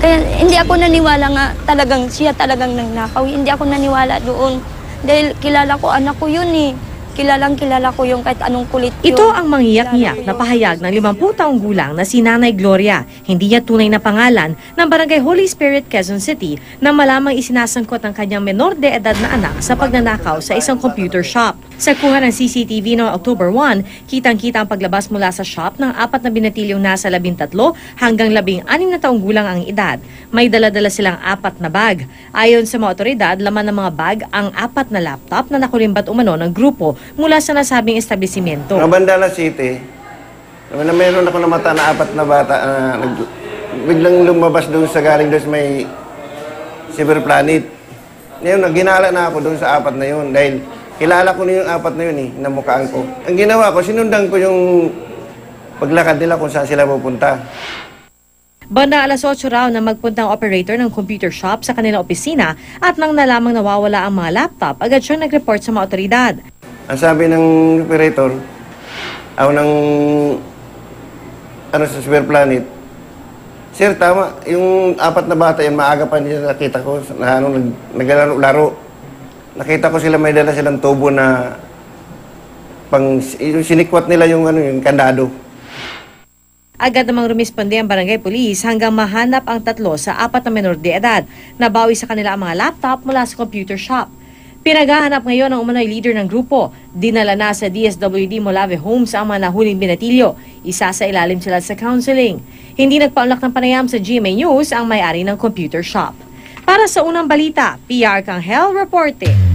Kaya hindi ako naniwala nga talagang siya talagang nagnakaw. Hindi ako naniwala doon. Dahil kilala ko, anak ko yun eh. Kilala ko yung kahit anong kulit yun. Ito ang manghiyak-ngiyak na pahayag ng 50 taong gulang na si Nanay Gloria. Hindi niya tunay na pangalan ng Barangay Holy Spirit, Quezon City na malamang isinasangkot ang kanyang menor de edad na anak sa pagnanakaw sa isang computer shop. Sa kuha ng CCTV noong October 1, kitang-kita ang paglabas mula sa shop ng 4 na binatilyong nasa 13 hanggang 16 na taong gulang ang edad. May dala-dala silang 4 na bag. Ayon sa mga otoridad, laman ng mga bag ang 4 na laptop na nakulimbat umano ng grupo mula sa nasabing establishmento. Sa Bandala City, mayroon ako namata na 4 na bata biglang lumabas doon sa galing doon may Silver Planet. Ngayon, ginala na ako doon sa 4 na yun dahil kilala ko na yung 4 na yun eh, namukhaan ko. Ang ginawa ko, sinundan ko yung paglakad nila kung saan sila pupunta. Bandang alas 8 raw na magpunta ang operator ng computer shop sa kanilang opisina at nang nalamang nawawala ang mga laptop, agad siyang nag-report sa mga otoridad. Ang sabi ng operator, sa Silver Planet, Sir, tama, yung 4 na bata yan, maaga pa niya nakita ko, naglalaro-laro. Nakita ko sila, may dala silang tubo na yung sinikwat nila yung kandado. Agad namang rumisponde ang barangay police hanggang mahanap ang 3 sa 4 na menor de edad. Nabawi sa kanila ang mga laptop mula sa computer shop. Pinaghahanap ngayon ang umano'y leader ng grupo. Dinala na sa DSWD Molave Homes ang mga nahuling binatilyo. Isa sa ilalim sila sa counseling. Hindi nagpaunlak ng panayam sa GMA News ang may-ari ng computer shop. Para sa unang balita, PR Kanghel reporting.